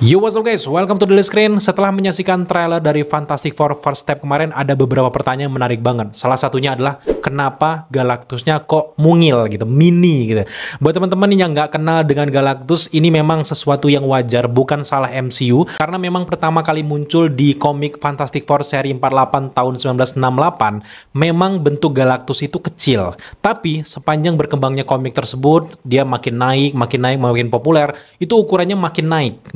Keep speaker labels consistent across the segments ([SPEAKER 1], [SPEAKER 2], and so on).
[SPEAKER 1] Yo, what's up guys? Welcome to Daily Screen. Setelah menyaksikan trailer dari Fantastic Four First Step kemarin, ada beberapa pertanyaan yang menarik banget. Salah satunya adalah, kenapa Galactusnya kok mungil gitu, mini gitu. Buat teman-teman yang nggak kenal dengan Galactus, ini memang sesuatu yang wajar, bukan salah MCU. Karena memang pertama kali muncul di komik Fantastic Four seri 48 tahun 1968, memang bentuk Galactus itu kecil. Tapi sepanjang berkembangnya komik tersebut, dia makin naik, makin populer, itu ukurannya makin naik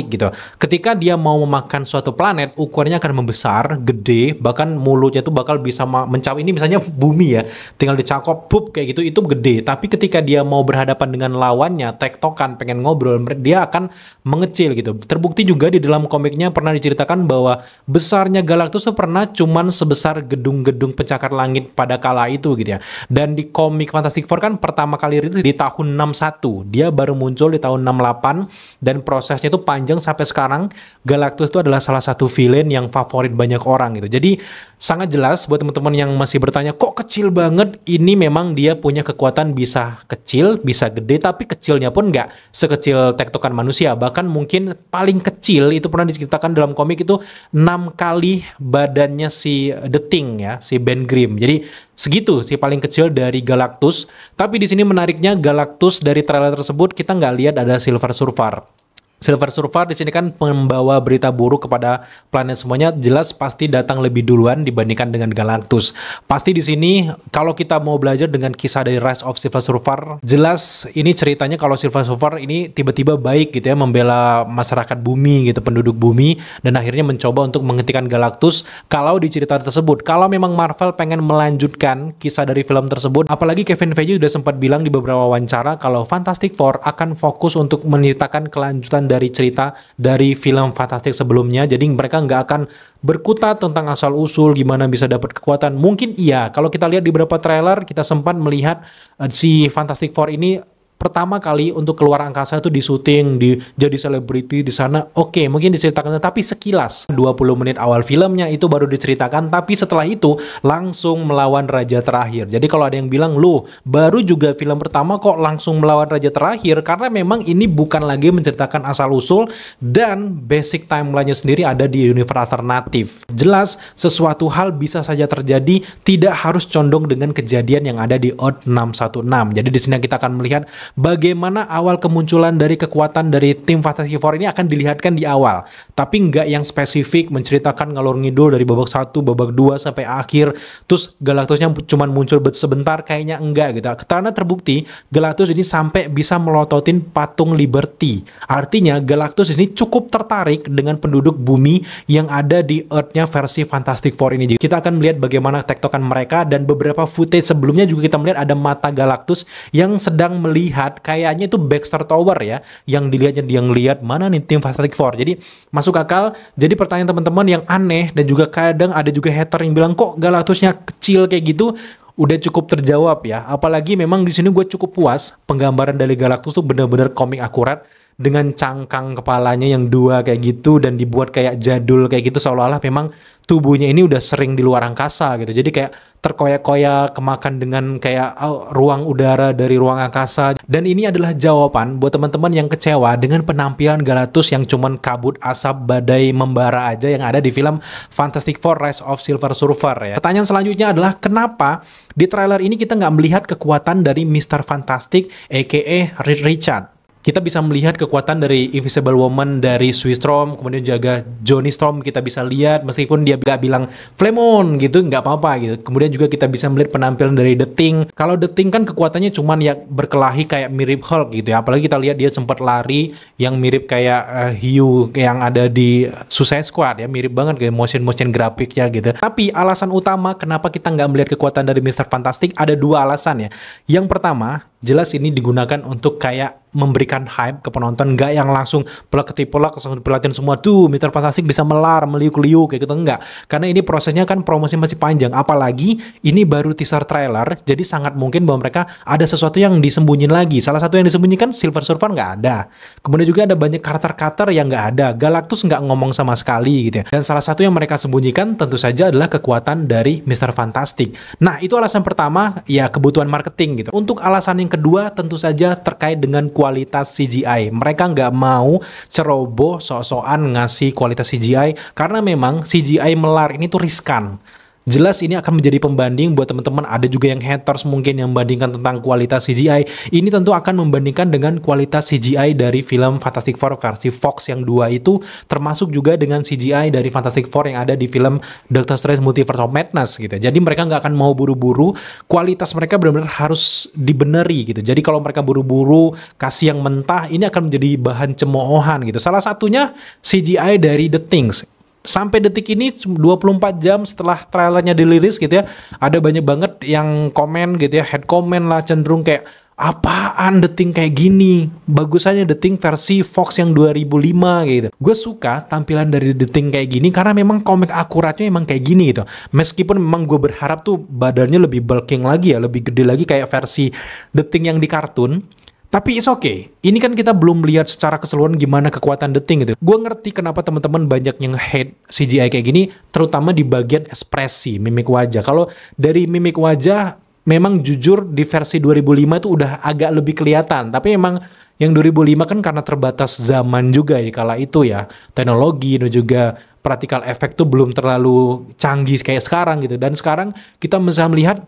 [SPEAKER 1] gitu. Ketika dia mau memakan suatu planet, ukurannya akan membesar, gede, bahkan mulutnya itu bakal bisa mencapai, ini misalnya bumi ya, tinggal dicakop, pup, kayak gitu, itu gede. Tapi ketika dia mau berhadapan dengan lawannya, tektokan, pengen ngobrol, dia akan mengecil gitu. Terbukti juga di dalam komiknya pernah diceritakan bahwa besarnya Galactus itu pernah cuman sebesar gedung-gedung pencakar langit pada kala itu gitu ya. Dan di komik Fantastic Four kan pertama kali rilis di tahun 61, dia baru muncul di tahun 68, dan prosesnya itu panjang sampai sekarang. Galactus itu adalah salah satu villain yang favorit banyak orang gitu. Jadi sangat jelas buat teman-teman yang masih bertanya kok kecil banget, ini memang dia punya kekuatan bisa kecil, bisa gede, tapi kecilnya pun nggak sekecil tektokan manusia. Bahkan mungkin paling kecil itu pernah diceritakan dalam komik itu 6 kali badannya si The Thing ya, si Ben Grimm. Jadi segitu sih paling kecil dari Galactus. Tapi di sini menariknya, Galactus dari trailer tersebut kita nggak lihat ada Silver Surfer. Silver Surfer di sini kan membawa berita buruk kepada planet semuanya, jelas pasti datang lebih duluan dibandingkan dengan Galactus. Pasti di sini kalau kita mau belajar dengan kisah dari Rise of Silver Surfer, jelas ini ceritanya kalau Silver Surfer ini tiba-tiba baik gitu ya, membela masyarakat bumi gitu, penduduk bumi, dan akhirnya mencoba untuk menghentikan Galactus. Kalau di cerita tersebut, kalau memang Marvel pengen melanjutkan kisah dari film tersebut, apalagi Kevin Feige udah sempat bilang di beberapa wawancara kalau Fantastic Four akan fokus untuk menceritakan kelanjutan dari cerita dari film Fantastic sebelumnya. Jadi mereka nggak akan berkutat tentang asal-usul gimana bisa dapat kekuatan. Mungkin iya, kalau kita lihat di beberapa trailer, kita sempat melihat si Fantastic Four ini pertama kali untuk keluar angkasa itu di syuting, jadi selebriti di sana. Oke, mungkin diceritakan, tapi sekilas 20 menit awal filmnya itu baru diceritakan, tapi setelah itu langsung melawan Raja Terakhir. Jadi kalau ada yang bilang, "Loh, baru juga film pertama kok langsung melawan Raja Terakhir?" Karena memang ini bukan lagi menceritakan asal-usul, dan basic timeline-nya sendiri ada di universe alternatif. Jelas sesuatu hal bisa saja terjadi, tidak harus condong dengan kejadian yang ada di Earth 616. Jadi di sini kita akan melihat bagaimana awal kemunculan dari kekuatan dari tim Fantastic Four ini akan dilihatkan di awal. Tapi nggak yang spesifik menceritakan ngalor ngidul dari babak 1, babak 2 sampai akhir. Terus Galactusnya cuma muncul sebentar, kayaknya enggak gitu. Karena terbukti Galactus ini sampai bisa melototin patung Liberty. Artinya Galactus ini cukup tertarik dengan penduduk bumi yang ada di Earth-nya versi Fantastic Four ini. Kita akan melihat bagaimana tektokan mereka, dan beberapa footage sebelumnya juga kita melihat ada mata Galactus yang sedang melihat, kayaknya itu Baxter Tower ya, yang dilihatnya, dia ngelihat mana nih tim Fantastic Four. Jadi masuk akal. Jadi pertanyaan teman-teman yang aneh, dan juga kadang ada juga hater yang bilang kok Galactusnya kecil kayak gitu, udah cukup terjawab ya. Apalagi memang di sini gue cukup puas penggambaran dari Galactus tuh bener-bener komik akurat, dengan cangkang kepalanya yang 2 kayak gitu, dan dibuat kayak jadul kayak gitu, seolah-olah memang tubuhnya ini udah sering di luar angkasa gitu. Jadi kayak terkoyak-koyak, kemakan dengan kayak ruang udara dari ruang angkasa. Dan ini adalah jawaban buat teman-teman yang kecewa dengan penampilan Galactus yang cuman kabut asap badai membara aja yang ada di film Fantastic Four Rise of Silver Surfer ya. Pertanyaan selanjutnya adalah, kenapa di trailer ini kita nggak melihat kekuatan dari Mr. Fantastic aka Reed Richards? Kita bisa melihat kekuatan dari Invisible Woman, dari Sue Storm, kemudian juga Johnny Storm kita bisa lihat, meskipun dia nggak bilang Flamon gitu, nggak apa-apa gitu. Kemudian juga kita bisa melihat penampilan dari The Thing. Kalau The Thing kan kekuatannya cuman ya berkelahi kayak mirip Hulk gitu ya. Apalagi kita lihat dia sempat lari yang mirip kayak Hugh yang ada di Suicide Squad ya, mirip banget kayak motion grafiknya gitu. Tapi alasan utama kenapa kita nggak melihat kekuatan dari Mr. Fantastic ada 2 alasan ya. Yang pertama, jelas ini digunakan untuk kayak memberikan hype ke penonton, nggak yang langsung pelak-ketipelak langsung diperhatiin semua tuh Mr. Fantastic bisa melar, meliuk-liuk kayak gitu, enggak. Karena ini prosesnya kan promosi masih panjang, apalagi ini baru teaser trailer, jadi sangat mungkin bahwa mereka ada sesuatu yang disembunyiin lagi. Salah satu yang disembunyikan Silver Surfer nggak ada. Kemudian juga ada banyak karakter-karakter yang nggak ada. Galactus nggak ngomong sama sekali gitu ya. Dan salah satu yang mereka sembunyikan tentu saja adalah kekuatan dari Mr. Fantastic. Nah, itu alasan pertama, ya kebutuhan marketing gitu. Untuk alasan yang kedua tentu saja terkait dengan kualitas CGI. Mereka nggak mau ceroboh sok-sokan ngasih kualitas CGI karena memang CGI melar ini tuh riskan. Jelas ini akan menjadi pembanding buat teman-teman. Ada juga yang haters mungkin yang membandingkan tentang kualitas CGI. Ini tentu akan membandingkan dengan kualitas CGI dari film Fantastic Four versi Fox yang 2 itu, termasuk juga dengan CGI dari Fantastic Four yang ada di film Doctor Strange Multiverse of Madness gitu. Jadi mereka nggak akan mau buru-buru, kualitas mereka benar-benar harus dibeneri gitu. Jadi kalau mereka buru-buru kasih yang mentah, ini akan menjadi bahan cemoohan gitu. Salah satunya CGI dari The Things. Sampai detik ini 24 jam setelah trailernya dirilis gitu ya, ada banyak banget yang komen gitu ya, head comment lah, cenderung kayak apaan The Thing kayak gini, bagusannya The Thing versi Fox yang 2005 gitu. Gue suka tampilan dari The Thing kayak gini karena memang komik akuratnya emang kayak gini gitu. Meskipun memang gue berharap tuh badannya lebih bulking lagi ya, lebih gede lagi kayak versi The Thing yang di kartun. Tapi it's okay. Ini kan kita belum lihat secara keseluruhan gimana kekuatan The Thing gitu. Gue ngerti kenapa teman-teman banyak yang hate CGI kayak gini, terutama di bagian ekspresi, mimik wajah. Kalau dari mimik wajah, memang jujur di versi 2005 itu udah agak lebih kelihatan. Tapi memang yang 2005 kan karena terbatas zaman juga di kala itu ya. Teknologi dan juga practical effect tuh belum terlalu canggih kayak sekarang gitu. Dan sekarang kita bisa melihat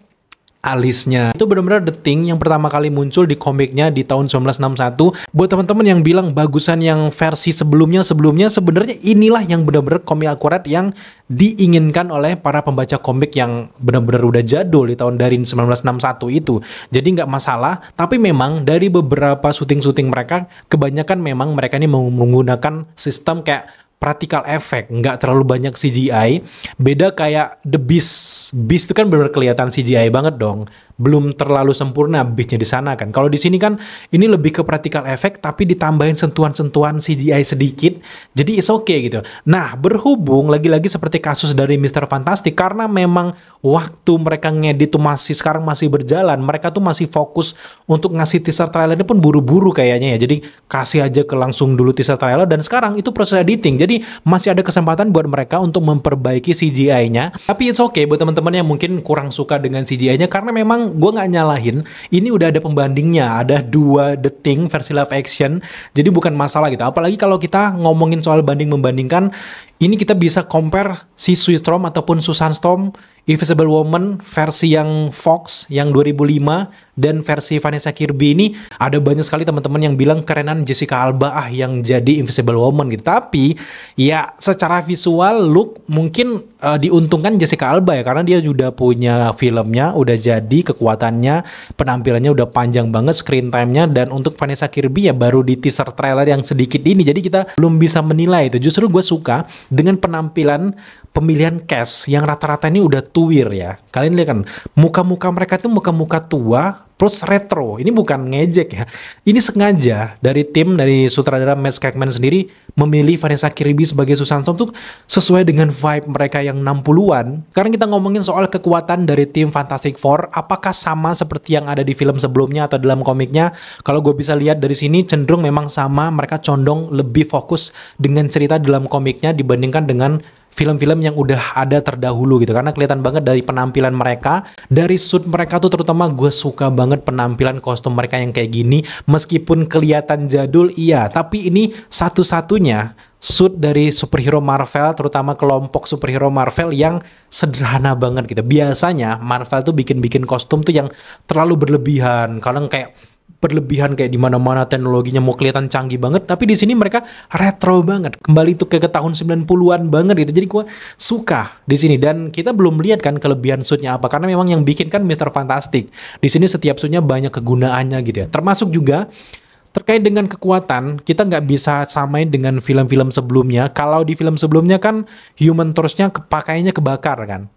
[SPEAKER 1] alisnya itu benar-benar The Thing yang pertama kali muncul di komiknya di tahun 1961. Buat teman-teman yang bilang bagusan yang versi sebelumnya sebenarnya inilah yang benar-benar komik akurat yang diinginkan oleh para pembaca komik yang benar-benar udah jadul di tahun dari 1961 itu. Jadi nggak masalah, tapi memang dari beberapa syuting-syuting mereka kebanyakan memang mereka ini menggunakan sistem kayak practical effect, nggak terlalu banyak CGI. Beda kayak The Beast. Beast itu kan benar kelihatan CGI banget dong. Belum terlalu sempurna Beastnya di sana kan. Kalau di sini kan ini lebih ke practical effect tapi ditambahin sentuhan-sentuhan CGI sedikit. Jadi it's okay gitu. Nah, berhubung lagi-lagi seperti kasus dari Mr. Fantastic, karena memang waktu mereka ngedit tuh sekarang masih berjalan. Mereka tuh masih fokus untuk ngasih teaser trailer ini pun buru-buru kayaknya ya. Jadi kasih aja ke langsung dulu teaser trailer dan sekarang itu proses editing. Jadi masih ada kesempatan buat mereka untuk memperbaiki CGI-nya. Tapi it's okay buat teman-teman yang mungkin kurang suka dengan CGI-nya karena memang gue nggak nyalahin. Ini udah ada pembandingnya, ada 2 The Thing versi live action. Jadi bukan masalah gitu. Apalagi kalau kita ngomongin soal banding-membandingkan, ini kita bisa compare si Sue Storm ataupun Susan Storm, Invisible Woman versi yang Fox yang 2005 dan versi Vanessa Kirby ini ada banyak sekali teman-teman yang bilang kerenan Jessica Alba yang jadi Invisible Woman gitu. Tapi ya secara visual look mungkin diuntungkan Jessica Alba ya karena dia sudah punya filmnya, udah jadi kekuatannya, penampilannya udah panjang banget screen time-nya, dan untuk Vanessa Kirby ya baru di teaser trailer yang sedikit ini. Jadi kita belum bisa menilai itu. Justru gue suka dengan penampilan pemilihan cast yang rata-rata ini udah tuwir ya. Kalian lihat kan, muka-muka mereka tuh muka-muka tua plus retro. Ini bukan ngejek ya. Ini sengaja dari tim, dari sutradara Matt Shakman sendiri memilih Vanessa Kirby sebagai Susan Storm tuh sesuai dengan vibe mereka yang 60-an. Sekarang kita ngomongin soal kekuatan dari tim Fantastic Four. Apakah sama seperti yang ada di film sebelumnya atau dalam komiknya? Kalau gue bisa lihat dari sini cenderung memang sama. Mereka condong lebih fokus dengan cerita dalam komiknya dibandingkan dengan film-film yang udah ada terdahulu gitu, karena kelihatan banget dari penampilan mereka, dari suit mereka tuh terutama gue suka banget penampilan kostum mereka yang kayak gini. Meskipun kelihatan jadul iya, tapi ini satu-satunya suit dari superhero Marvel, terutama kelompok superhero Marvel yang sederhana banget gitu. Biasanya Marvel tuh bikin-bikin kostum tuh yang terlalu berlebihan, kadang kayak berlebihan kayak di mana-mana teknologinya mau kelihatan canggih banget, tapi di sini mereka retro banget, kembali tuh ke tahun 90-an banget gitu. Jadi gue suka di sini, dan kita belum lihat kan kelebihan suitnya apa karena memang yang bikin kan Mr. Fantastic. Di sini setiap suitnya banyak kegunaannya gitu ya. Termasuk juga terkait dengan kekuatan, kita nggak bisa samain dengan film-film sebelumnya. Kalau di film sebelumnya kan Human Torch-nya pakaiannya kebakar kan.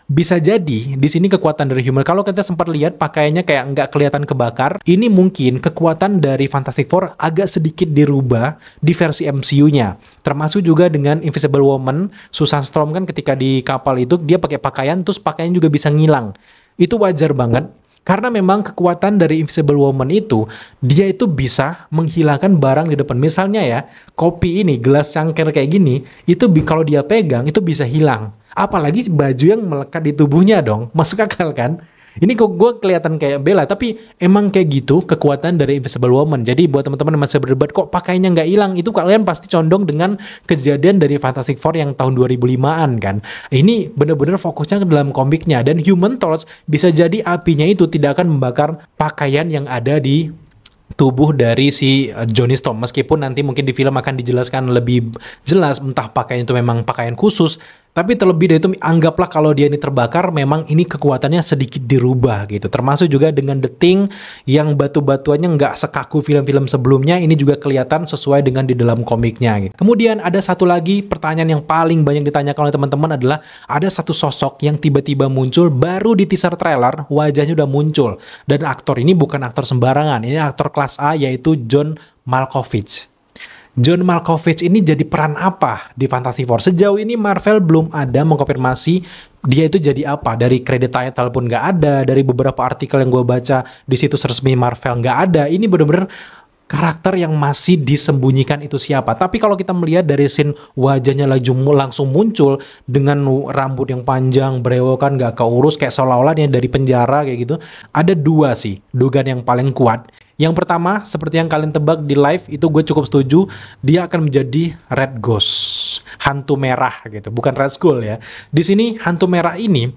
[SPEAKER 1] Bisa jadi di sini kekuatan dari Human, kalau kita sempat lihat pakaiannya kayak nggak kelihatan kebakar, ini mungkin kekuatan dari Fantastic Four agak sedikit dirubah di versi MCU-nya. Termasuk juga dengan Invisible Woman, Susan Storm kan ketika di kapal itu dia pakai pakaian, terus pakaian juga bisa ngilang. Itu wajar banget. Karena memang kekuatan dari Invisible Woman itu, dia itu bisa menghilangkan barang di depan. Misalnya ya, kopi ini, gelas cangkir kayak gini, itu kalau dia pegang, itu bisa hilang. Apalagi baju yang melekat di tubuhnya dong, masuk akal kan? Ini kok gue kelihatan kayak bela, tapi emang kayak gitu kekuatan dari Invisible Woman. Jadi buat teman-teman yang masih berdebat kok pakainya nggak hilang, itu kalian pasti condong dengan kejadian dari Fantastic Four yang tahun 2005-an kan. Ini bener-bener fokusnya ke dalam komiknya, dan Human Torch bisa jadi apinya itu tidak akan membakar pakaian yang ada di tubuh dari si Johnny Storm, meskipun nanti mungkin di film akan dijelaskan lebih jelas entah pakaian itu memang pakaian khusus, tapi terlebih dari itu anggaplah kalau dia ini terbakar, memang ini kekuatannya sedikit dirubah gitu, termasuk juga dengan The Thing yang batu-batuannya nggak sekaku film-film sebelumnya, ini juga kelihatan sesuai dengan di dalam komiknya gitu. Kemudian ada satu lagi pertanyaan yang paling banyak ditanyakan oleh teman-teman adalah ada satu sosok yang tiba-tiba muncul baru di teaser trailer, wajahnya udah muncul, dan aktor ini bukan aktor sembarangan, ini aktor kelas A, yaitu John Malkovich. John Malkovich ini jadi peran apa di Fantastic Four? Sejauh ini Marvel belum ada mengkonfirmasi dia itu jadi apa. Dari kredit title pun nggak ada, dari beberapa artikel yang gue baca di situs resmi Marvel nggak ada. Ini bener-bener karakter yang masih disembunyikan itu siapa. Tapi kalau kita melihat dari scene wajahnya langsung muncul dengan rambut yang panjang, berewokan, nggak keurus, kayak seolah-olah dia dari penjara kayak gitu. Ada dua sih dugaan yang paling kuat. Yang pertama, seperti yang kalian tebak di live, itu gue cukup setuju, dia akan menjadi Red Ghost, hantu merah gitu, bukan Red Skull ya. Di sini hantu merah ini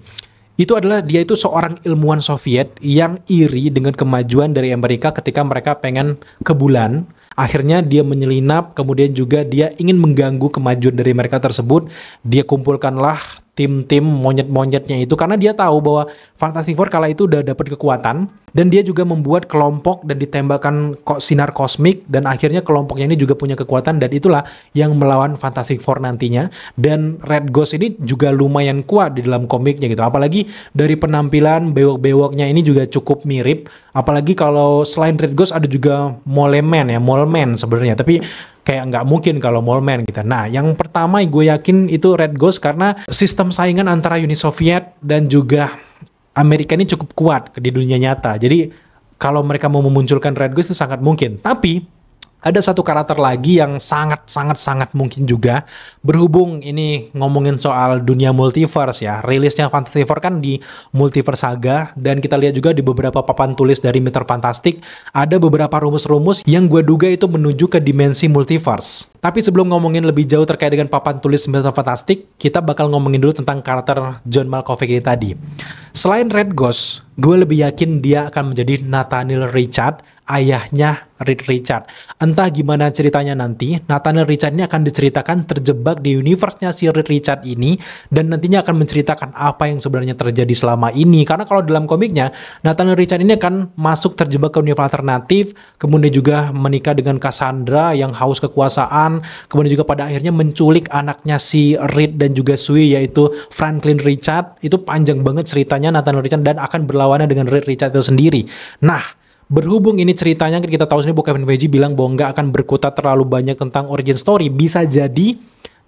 [SPEAKER 1] itu adalah dia itu seorang ilmuwan Soviet yang iri dengan kemajuan dari Amerika ketika mereka pengen ke bulan. Akhirnya dia menyelinap, kemudian juga dia ingin mengganggu kemajuan dari mereka tersebut. Dia kumpulkanlah tim-tim monyet-monyetnya itu karena dia tahu bahwa Fantastic Four kala itu udah dapat kekuatan, dan dia juga membuat kelompok dan ditembakkan sinar kosmik, dan akhirnya kelompoknya ini juga punya kekuatan, dan itulah yang melawan Fantastic Four nantinya. Dan Red Ghost ini juga lumayan kuat di dalam komiknya gitu, apalagi dari penampilan bewok-bewoknya ini juga cukup mirip, apalagi kalau selain Red Ghost ada juga Mole Man sebenarnya, tapi kayak nggak mungkin kalau Mole Man gitu. Nah, yang pertama gue yakin itu Red Ghost karena sistem saingan antara Uni Soviet dan juga Amerika ini cukup kuat di dunia nyata. Jadi kalau mereka mau memunculkan Red Ghost itu sangat mungkin. Tapi ada satu karakter lagi yang sangat mungkin juga, berhubung ini ngomongin soal dunia multiverse ya. Rilisnya Fantastic Four kan di Multiverse Saga, dan kita lihat juga di beberapa papan tulis dari Mr. Fantastic ada beberapa rumus-rumus yang gue duga itu menuju ke dimensi multiverse. Tapi sebelum ngomongin lebih jauh terkait dengan papan tulis Mr. Fantastic, kita bakal ngomongin dulu tentang karakter John Malkovich ini tadi. Selain Red Ghost, gue lebih yakin dia akan menjadi Nathaniel Richard, ayahnya Reed Richard. Entah gimana ceritanya nanti, Nathaniel Richard ini akan diceritakan terjebak di universe-nya si Reed Richard ini, dan nantinya akan menceritakan apa yang sebenarnya terjadi selama ini. Karena kalau dalam komiknya, Nathaniel Richard ini akan masuk terjebak ke universe alternatif, kemudian juga menikah dengan Cassandra yang haus kekuasaan, kemudian juga pada akhirnya menculik anaknya si Reed dan juga Sui, yaitu Franklin Richard. Itu panjang banget ceritanya Nathaniel Richard, dan akan berlawanan dengan Reed Richard itu sendiri. Nah, berhubung ini ceritanya kita tahu sendiri, Kevin Feige bilang bahwa nggak akan berkutat terlalu banyak tentang origin story. Bisa jadi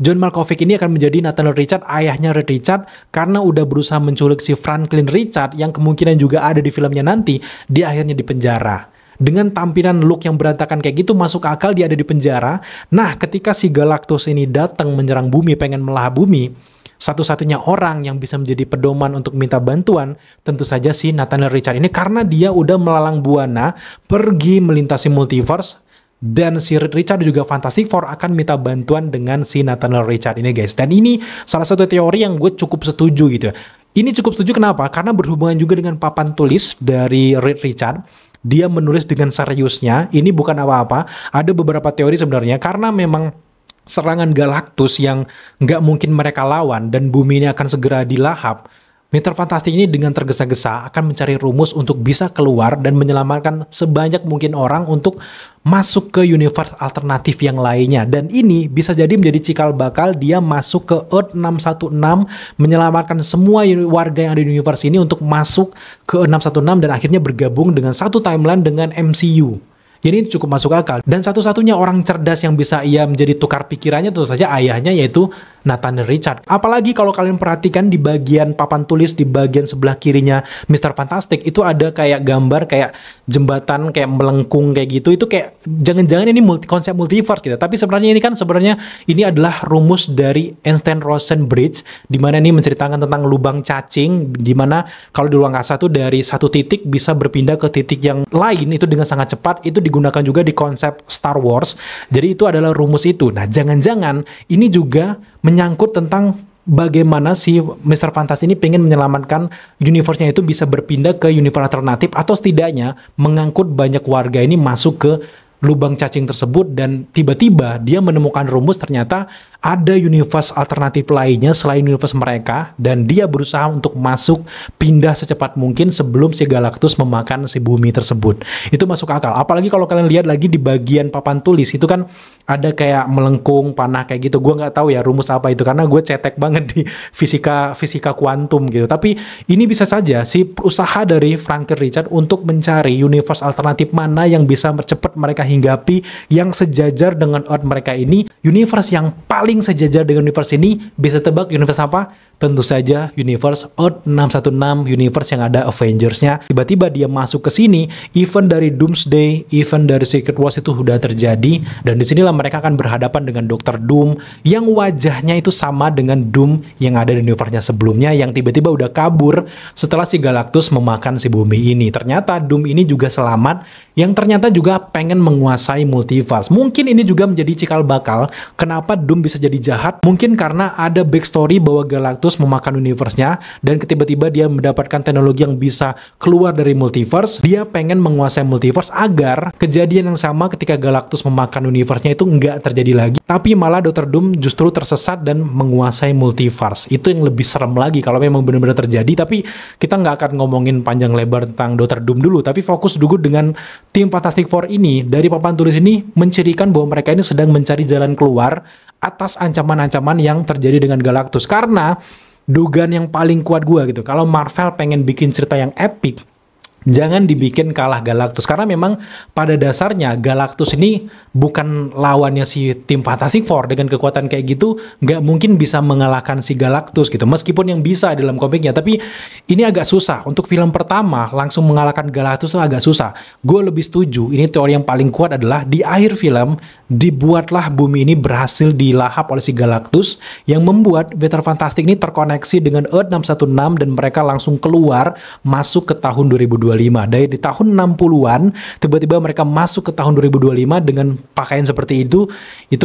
[SPEAKER 1] John Malkovich ini akan menjadi Nathaniel Richard, ayahnya Reed Richard, karena udah berusaha menculik si Franklin Richard yang kemungkinan juga ada di filmnya nanti, dia akhirnya di penjara. Dengan tampilan look yang berantakan kayak gitu, masuk akal dia ada di penjara. Nah, ketika si Galactus ini datang menyerang bumi, pengen melahap bumi, satu-satunya orang yang bisa menjadi pedoman untuk minta bantuan tentu saja si Nathaniel Richard ini, karena dia udah melalang buana pergi melintasi multiverse, dan si Richard juga Fantastic Four akan minta bantuan dengan si Nathaniel Richard ini guys. Dan ini salah satu teori yang gue cukup setuju gitu. Ini cukup setuju kenapa? Karena berhubungan juga dengan papan tulis dari Reed Richard. Dia menulis dengan seriusnya, ini bukan apa-apa. Ada beberapa teori sebenarnya, karena memang serangan Galactus yang nggak mungkin mereka lawan dan bumi ini akan segera dilahap. Mr. Fantastic ini dengan tergesa-gesa akan mencari rumus untuk bisa keluar dan menyelamatkan sebanyak mungkin orang untuk masuk ke universe alternatif yang lainnya. Dan ini bisa jadi menjadi cikal bakal dia masuk ke Earth 616, menyelamatkan semua warga yang ada di universe ini untuk masuk ke 616 dan akhirnya bergabung dengan satu timeline dengan MCU. Jadi itu cukup masuk akal. Dan satu-satunya orang cerdas yang bisa ia menjadi tukar pikirannya tentu saja ayahnya, yaitu Nathaniel Richard. Apalagi kalau kalian perhatikan di bagian papan tulis di bagian sebelah kirinya Mr. Fantastic itu ada kayak gambar kayak jembatan kayak melengkung kayak gitu. Itu kayak jangan-jangan ini konsep multiverse gitu. Tapi sebenarnya ini adalah rumus dari Einstein-Rosen Bridge, di mana ini menceritakan tentang lubang cacing, di mana kalau di ruang angkasa tuh dari satu titik bisa berpindah ke titik yang lain itu dengan sangat cepat. Itu digunakan juga di konsep Star Wars. Jadi itu adalah rumus itu. Nah, jangan-jangan ini juga menyangkut tentang bagaimana si Mr. Fantastic ini pengen menyelamatkan universe-nya itu bisa berpindah ke universe alternatif, atau setidaknya mengangkut banyak warga ini masuk ke lubang cacing tersebut, dan tiba-tiba dia menemukan rumus ternyata ada universe alternatif lainnya selain universe mereka, dan dia berusaha untuk masuk pindah secepat mungkin sebelum si Galactus memakan si bumi tersebut. Itu masuk akal. Apalagi kalau kalian lihat lagi di bagian papan tulis itu kan ada kayak melengkung panah kayak gitu. Gue nggak tahu ya rumus apa itu karena gue cetek banget di fisika kuantum gitu. Tapi ini bisa saja si usaha dari Franklin Richard untuk mencari universe alternatif mana yang bisa cepat mereka hinggapi, yang sejajar dengan Earth mereka ini. Universe yang paling sejajar dengan universe ini, bisa tebak universe apa? Tentu saja universe Earth 616, universe yang ada Avengers-nya. Tiba-tiba dia masuk ke sini, event dari Doomsday, event dari Secret Wars itu sudah terjadi, dan disinilah mereka akan berhadapan dengan Dr. Doom yang wajahnya itu sama dengan Doom yang ada di universe-nya sebelumnya, yang tiba-tiba udah kabur setelah si Galactus memakan si bumi ini. Ternyata Doom ini juga selamat, yang ternyata juga pengen menguasai multiverse. Mungkin ini juga menjadi cikal bakal kenapa Doom bisa jadi jahat. Mungkin karena ada backstory bahwa Galactus memakan universe-nya, dan tiba-tiba dia mendapatkan teknologi yang bisa keluar dari multiverse. Dia pengen menguasai multiverse agar kejadian yang sama ketika Galactus memakan universe-nya itu nggak terjadi lagi, tapi malah Dr. Doom justru tersesat dan menguasai multiverse. Itu yang lebih serem lagi kalau memang benar-benar terjadi. Tapi kita nggak akan ngomongin panjang lebar tentang Dr. Doom dulu, tapi fokus dulu dengan tim Fantastic Four ini. Dari papan tulis ini mencirikan bahwa mereka ini sedang mencari jalan keluar atas ancaman-ancaman yang terjadi dengan Galactus. Karena dugaan yang paling kuat gue gitu, kalau Marvel pengen bikin cerita yang epic, jangan dibikin kalah Galactus, karena memang pada dasarnya Galactus ini bukan lawannya si tim Fantastic Four. Dengan kekuatan kayak gitu nggak mungkin bisa mengalahkan si Galactus gitu, meskipun yang bisa dalam komiknya. Tapi ini agak susah untuk film pertama langsung mengalahkan Galactus, tuh agak susah. Gue lebih setuju, ini teori yang paling kuat adalah di akhir film dibuatlah bumi ini berhasil dilahap oleh si Galactus, yang membuat Mr. Fantastic ini terkoneksi dengan Earth 616, dan mereka langsung keluar masuk ke tahun 2025. Dari di tahun 60-an tiba-tiba mereka masuk ke tahun 2025 dengan pakaian seperti itu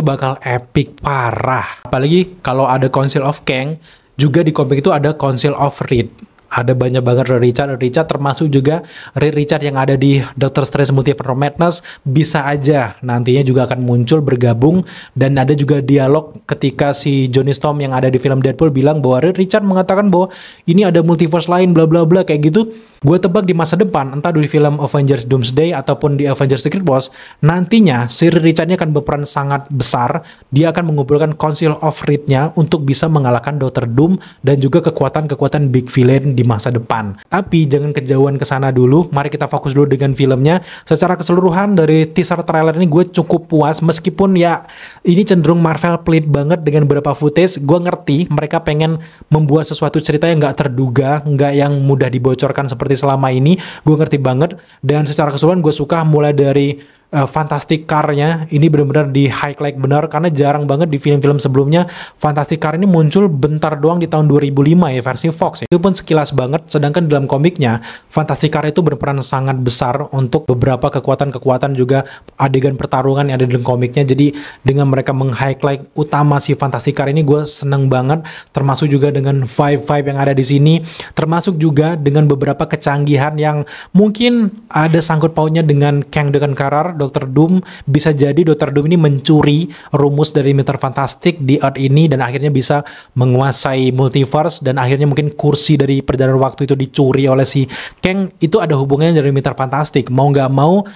[SPEAKER 1] bakal epic parah. Apalagi kalau ada Council of Kang, juga di komik itu ada Council of Reed. Ada banyak banget Richard, termasuk juga Richard yang ada di Doctor Strange Multiverse of Madness. Bisa aja nantinya juga akan muncul bergabung. Dan ada juga dialog ketika si Johnny Storm yang ada di film Deadpool bilang bahwa Richard mengatakan bahwa ini ada multiverse lain bla bla bla kayak gitu. Gue tebak di masa depan, entah di film Avengers Doomsday ataupun di Avengers Secret Wars, nantinya si Richard ini akan berperan sangat besar. Dia akan mengumpulkan Council of Reed-nya untuk bisa mengalahkan Dr. Doom dan juga kekuatan-kekuatan big villain di masa depan. Tapi jangan kejauhan ke sana dulu. Mari kita fokus dulu dengan filmnya. Secara keseluruhan dari teaser trailer ini gue cukup puas, meskipun ya ini cenderung Marvel pelit banget dengan beberapa footage. Gue ngerti mereka pengen membuat sesuatu cerita yang nggak terduga, nggak yang mudah dibocorkan seperti selama ini. Gue ngerti banget. Dan secara keseluruhan gue suka mulai dari Fantastic Car-nya ini benar-benar di highlight benar, karena jarang banget di film-film sebelumnya Fantastic Car ini muncul bentar doang di tahun 2005 ya, versi Fox ya. Itu pun sekilas banget, sedangkan dalam komiknya Fantastic Car itu berperan sangat besar untuk beberapa kekuatan-kekuatan juga adegan pertarungan yang ada dalam komiknya. Jadi dengan mereka meng-highlight utama si Fantastic Car ini, gue seneng banget, termasuk juga dengan vibe-vibe yang ada di sini, termasuk juga dengan beberapa kecanggihan yang mungkin ada sangkut pautnya dengan Kang the Conqueror, Dr. Doom. Bisa jadi Dr. Doom ini mencuri rumus dari Mr. Fantastic di Earth ini dan akhirnya bisa menguasai multiverse, dan akhirnya mungkin kursi dari perjalanan waktu itu dicuri oleh si Kang. Itu ada hubungannya dari Mr. Fantastic. Mau nggak mau,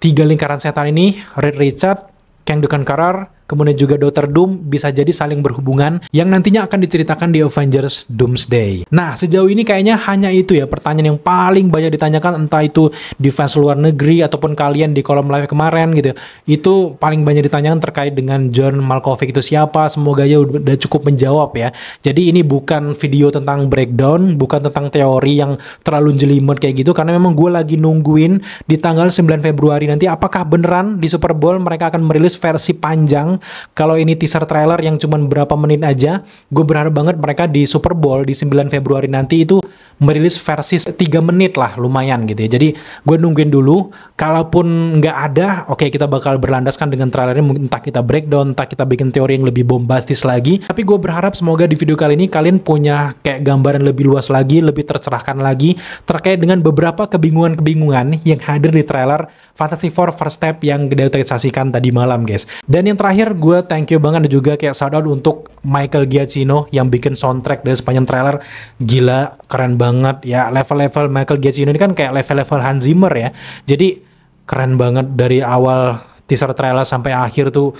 [SPEAKER 1] tiga lingkaran setan ini, Reed Richard, Kang the Conqueror, kemudian juga Dr. Doom bisa jadi saling berhubungan yang nantinya akan diceritakan di Avengers Doomsday. Nah, sejauh ini kayaknya hanya itu ya pertanyaan yang paling banyak ditanyakan, entah itu di fans luar negeri ataupun kalian di kolom live kemarin gitu. Itu paling banyak ditanyakan terkait dengan John Malkovich itu siapa. Semoga ya udah cukup menjawab ya. Jadi ini bukan video tentang breakdown, bukan tentang teori yang terlalu jelimet kayak gitu, karena memang gue lagi nungguin di tanggal 9 Februari nanti apakah beneran di Super Bowl mereka akan merilis versi panjang. Kalau ini teaser trailer yang cuman berapa menit aja, gue berharap banget mereka di Super Bowl di 9 Februari nanti itu merilis versi 3 menit lah, lumayan gitu ya. Jadi gue nungguin dulu, kalaupun nggak ada, oke, kita bakal berlandaskan dengan trailernya, entah kita breakdown, entah kita bikin teori yang lebih bombastis lagi. Tapi gue berharap semoga di video kali ini kalian punya kayak gambaran lebih luas lagi, lebih tercerahkan lagi terkait dengan beberapa kebingungan-kebingungan yang hadir di trailer Fantastic Four First Step yang diutilisakan tadi malam, guys. Dan yang terakhir, gue thank you banget dan juga kayak shout out untuk Michael Giacchino yang bikin soundtrack dari sepanjang trailer. Gila, keren banget ya. Level-level Michael Giacchino ini kan kayak level-level Hans Zimmer ya. Jadi keren banget dari awal teaser trailer sampai akhir tuh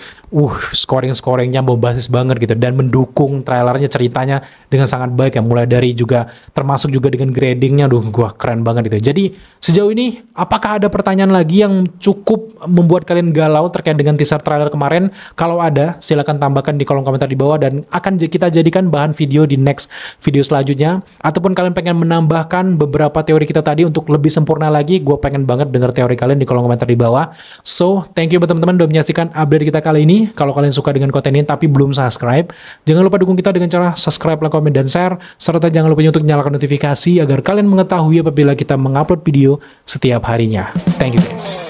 [SPEAKER 1] scoring-scoringnya bombastis banget gitu, dan mendukung trailernya, ceritanya dengan sangat baik ya, mulai dari juga termasuk juga dengan gradingnya, gua keren banget gitu. Jadi sejauh ini apakah ada pertanyaan lagi yang cukup membuat kalian galau terkait dengan teaser trailer kemarin? Kalau ada, silahkan tambahkan di kolom komentar di bawah dan akan kita jadikan bahan video di next video selanjutnya. Ataupun kalian pengen menambahkan beberapa teori kita tadi untuk lebih sempurna lagi, gue pengen banget dengar teori kalian di kolom komentar di bawah. So, thank you buat teman-teman udah menyaksikan update kita kali ini. Kalau kalian suka dengan konten ini tapi belum subscribe, jangan lupa dukung kita dengan cara subscribe, like, komen, dan share. Serta jangan lupa untuk nyalakan notifikasi agar kalian mengetahui apabila kita mengupload video setiap harinya. Thank you guys.